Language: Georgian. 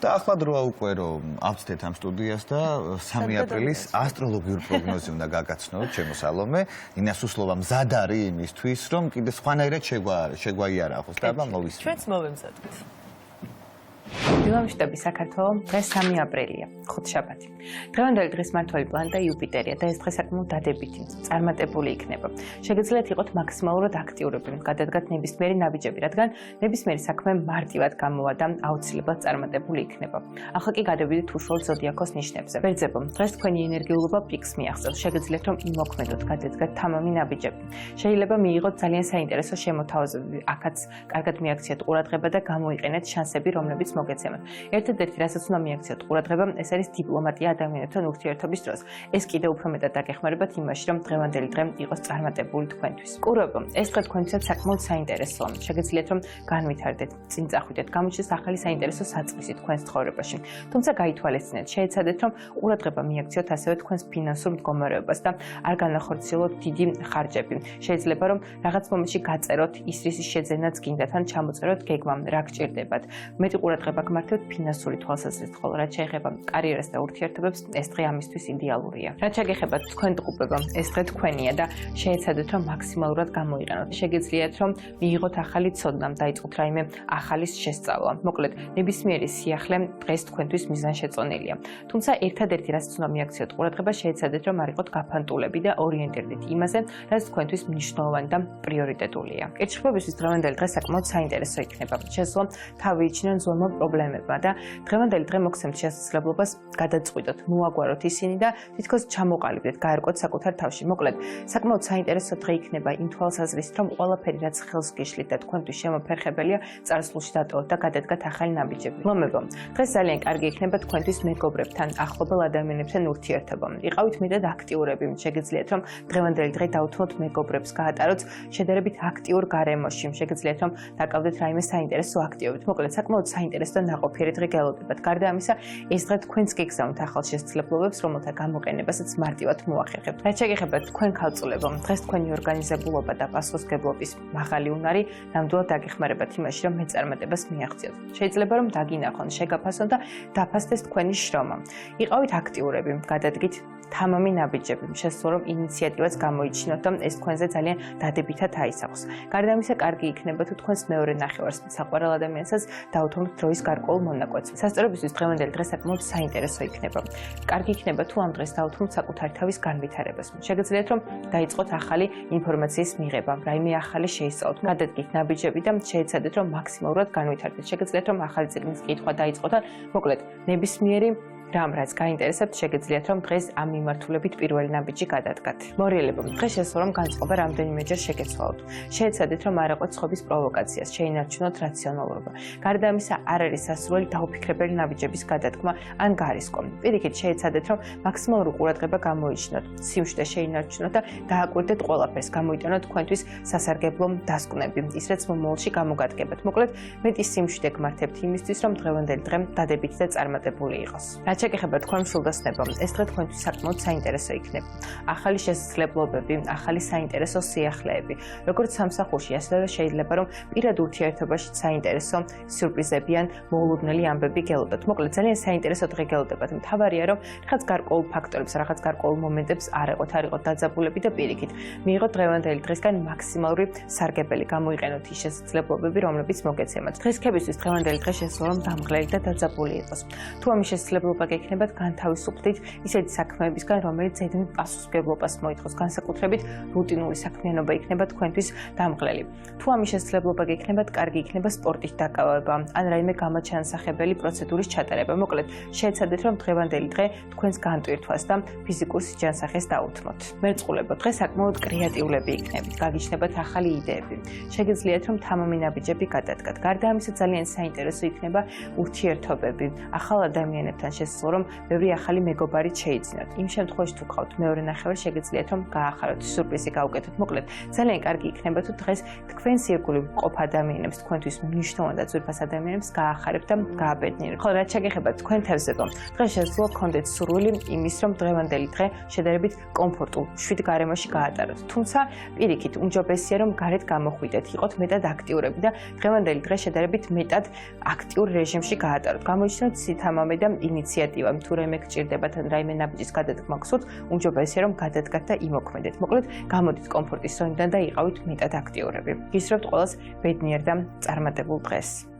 და ახლა დროა უკვე რომ ავწდეთ ამ სტუდიას და 3 აპრილის ასტროლოგიურ პროგნოზი უნდა გაგაცნოთ, ჩემო სალომე. ნინა სუსლოვა მზად არის იმისთვის, რომ კიდე სხვანაირად შეგვაიარაღოს და აბა მოვისმინოთ. ჩვენც მოვემზადოთ. დილამშვიდობი საქართველო, დღეს 3 აპრილია, ხუთშაბათი. დღევანდელი დღის მმართველი პლანეტა იუპიტერია და ეს დღე საკმაოდ დადებითი, წარმატებული იქნება. შეგიძლიათ იყოთ მაქსიმალურად აქტიურები, გადადგათ ნებისმიერი ნაბიჯები, რადგან ნებისმიერი საქმე მარტივად გამოვა და აუცილებლად წარმატებული იქნება. ახლა კი გადავიდეთ უშუალოდ ზოდიაქოს ნიშნებზე. ბერძებო, დღეს თქვენი ენერგიულობა პიკს მიაღწევს. შეგიძლიათ რომ იმოქმედოთ, გადადგათ თამამი ნაბიჯები. შეიძლება მიიღოთ ძალიან საინტერესო შემოთავაზებები, აქაც კარგად მიაქციათ ყურადღება და გამოიყენეთ შანსები, რომლებიც მოგეცემათ. ერთადერთი რასაც უნდა მიაქციოთ ყურადღება, ეს არის დიპლომატია ადამიანებთან ურთიერთობის დროს. ეს კიდევ უფრო მეტად დაგეხმარებათ იმაში, რომ დღევანდელი დღე იყოს წარმატებული თქვენთვის. კურვებო, ეს დღე თქვენთვისაც საკმაოდ საინტერესოა. შეგიძლიათ რომ განვითარდეთ, წინ წახვიდეთ, გამოჩნდეს ახალი საინტერესო საწყისი თქვენს ცხოვრებაში. თუმცა გაითვალისწინეთ, შეეცადეთ რომ ყურადღება მიაქციოთ ასევე თქვენს ფინანსურ მდგომარეობას და არ განახორციელოთ დიდი ხარჯები. შეიძლება რომ რაღაც მომენტში გაწეროთ ის რისის შეძენაც გინდათ ან ჩამოწეროთ გეგმა, რა გჭირდებათ. მეტი ყურადღება გმართოთ ფინანსური თვალსაზრისით, ხოლო რაც შეეხება კარიერას და ურთიერთობებს, ეს დღე ამისთვის იდეალურია. რაც შეგეხებათ თქვენ ტყუპებო, ეს დღე თქვენია და შეეცადეთ რომ მაქსიმალურად გამოიყენოთ. შეგიძლიათ რომ მიიღოთ ახალი ცოდნა, დაიწყოთ რაიმე ახალის შესწავლა. მოკლედ, ნებისმიერი სიახლე დღეს თქვენთვის მიზანშეწონილია. თუმცა ერთადერთი რაც უნდა მიაქციოთ ყურადღება, შეეცადეთ რომ არ იყოთ გაფანტულები და ორიენტირდეთ იმაზე, რაც თქვენთვის მნიშვნელოვანი და პრიორიტეტულია. კითხებისთვის დღევანდელი დღე საკმაოდ საინტერესო იქნება. შესაძლოა თავი იჩინონ ზომო პრობლემებმა და დღევანდელი დღე მოგცემთ შესაძლებლობას გადაწყვიტოთ, მოაგვაროთ ისინი და თითქოს ჩამოყალიბდეთ, გაერკვოთ საკუთარ თავში. მოკლედ, საკმაოდ საინტერესო დღე იქნება იმ თვალსაზრისით, რომ ყველაფერი რაც ხელს გიშლით და თქვენთვის შემოფერხებელია, წარსულში დატოვოთ და გადადგათ ახალი ნაბიჯები. ლომებო, დღეს ძალიან კარგი იქნება თქვენთვის მეგობრებთან, ახლობელ ადამიანებთან ურთიერთობა. იყავით მეტად აქტიურები, შეგიძლიათ რომ დღევანდელი დღე დაუთმოთ მეგობრებს, გაატაროთ შედარებით აქტიურ გარემოში. შეგიძლიათ რომ დაკავდეთ რაიმე საინტერესო აქტივობით. მოკლედ, საკმაოდ საინტერესო და ნაყოფიერი დღე გელოდებათ. გარდა ამისა, ეს დღე თქვენს გეგზავნით ახალ შესაძლებლობებს, რომელთა გამოყენებასაც მარტივად მოახერხებთ. რაც შეგეხებათ თქვენ ქალწულებო, დღეს თქვენი ორგანიზებულობა და პასუხისმგებლობის მაღალი უნარი ნამდვილად დაგეხმარებათ იმაში, რომ მეწარმეტებას მიაღწიოთ. შეიძლება რომ დაგინახონ, შეგაფასონ და დაფასდეს თქვენი შრომა. იყავით აქტიურები, გადადგით თამამი ნაბიჯები. შესაძლოა რომ ინიციატივაც გამოიჩინოთ და ეს თქვენზე ძალიან დადებითად აისახოს. გარდა ამისა, კარგი იქნება თუ თქვენს მეორე ნახევარს, საყვარელ ადამიანსაც დაუთმოთ დროის გარკვეულ მონაკვეთს. სასწორებისთვის დღევანდელი დღე საკმაოდ საინტერესო იქნება. კარგი იქნება თუ ამ დღეს დაუთმოთ საკუთარი თავის განვითარებას. შეგიძლიათ რომ დაიწყოთ ახალი ინფორმაციის მიღება, რაიმე ახალი შეისწავლოთ, გადადგით ნაბიჯები და შეეცადეთ რომ მაქსიმალურად განვითარდეთ. შეგიძლიათ რომ ახალი წიგნის კითხვა დაიწყოთ ან მოკლედ ნებისმიერი რამ რაც გაინტერესებთ, შეგიძლიათ რომ დღეს ამ მიმართულებით პირველი ნაბიჯი გადადგათ. მორიელებო, დღეს შესაძლოა რომ განწყობა რამდენიმეჯერ შეგეცვალოთ. შეეცადეთ რომ არ აყვეთ სხვების პროვოკაციას, შეინარჩუნოთ რაციონალურობა. გარდა ამისა, არ არის სასურველი დაუფიქრებელი ნაბიჯების გადადგმა ან გარისკო. პირიქით, შეეცადეთ რომ მაქსიმალური ყურადღება გამოიჩინოთ, სიმშვიდე შეინარჩუნოთ და დააკვირდეთ ყველაფერს, გამოიტანოთ თქვენთვის სასარგებლო დასკვნები, ის რაც მომავალში გამოგადგებათ. მოკლედ, მეტი სიმშვიდე გმართებთ იმისთვის, რომ დღევანდელი დღე დადებითი და წარმატებული იყოს. შეგეხებათ თქვენ მშვილდოსნებო, ეს დღე თქვენთვის საკმაოდ საინტერესო იქნება. ახალი შესაძლებლობები, ახალი საინტერესო სიახლეები, როგორც სამსახურში, ასევე შეიძლება რომ პირად ურთიერთობაში საინტერესო სიურპრიზები ან მოულოდნელი ამბები გელოდოთ. მოკლედ, ძალიან საინტერესო დღე გელოდებათ. მთავარია რომ რაღაც გარკვეულ ფაქტორებს, რაღაც გარკვეულ მომენტებს არ იყოთ დაძაბულები და პირიქით. მიიღოთ დღევანდელი დღისგან მაქსიმალური სარგებელი, გამოიყენოთ ის შესაძლებლობები, რომლებიც მოგეცემათ. დღესქებისთვის დღევანდელი დღე შესაძლოა რომ დამღლელი და დაძაბული იყოს. თუ ამის შესაძლებლობა გექნებათ განთავისუფლდით ისეთი საქმეებისგან, რომელიც ზედმეტ პასუხისმგებლობას მოითხოვს, განსაკუთრებით რუტინული საქმიანობა იქნება თქვენთვის დამღლელი. თუ ამის შესაძლებლობა გექნებათ, კარგი იქნება სპორტით დაკავება ან რაიმე გამოჩანასახებელი პროცედურის ჩატარება. მოკლედ, შეეცადეთ რომ დღევანდელი დღე თქვენს განტვირთვას და ფიზიკურ სიჯანსაღეს დაუთმოთ. მერწყულებო, დღე საკმაოდ კრეატიულები იქნებით, გაგიჩნდებათ ახალი იდეები. შეგიძლიათ რომ თამამი ნაბიჯები გადადგათ. გარდა ამისა, ძალიან საინტერესო იქნება ურთიერთობები, ახალ ადამიანებთან საშუალო, რომ ბევრი ახალი მეგობარიც შეიძინოთ. იმ შემთხვევაში თუ გყავთ მეორე ნახევარი, შეგიძლიათ რომ გაახაროთ, სიურპრიზი გავუკეთოთ. მოკლედ, ძალიან კარგი იქნება თუ დღეს თქვენს ირგვლივ მყოფ ადამიანებს, თქვენთვის მნიშვნელოვან და ძვირფას ადამიანებს გაახარებთ და გააბედნიერებთ. ხო, რაც შეგეხება თქვენ თევზებო. დღეს შესაძლოა გქონდეთ სურვილი იმის, რომ დღევანდელი დღე შედარებით კომფორტულ, შვიდ გარემოში გაატაროთ. თუმცა პირიქით, უმჯობესია რომ გარეთ გამოხვიდეთ, იყოთ მეტად აქტიურები და დღევანდელი დღე შედარებით მეტად აქტიურ რეჟიმში გაატაროთ. გამოიჩინოთ სითამამე და ინიციატივა, თუ რაიმე გჭირდებათ ან რაიმე ნაბიჯის გადადგმა გსურთ, უმჯობესია რომ გადადგათ და იმოქმედეთ. მოკლედ, გამოდით კომფორტის ზონიდან და იყავით მეტად აქტიურები. გისურვებთ ყველას ბედნიერ და წარმატებულ დღეს.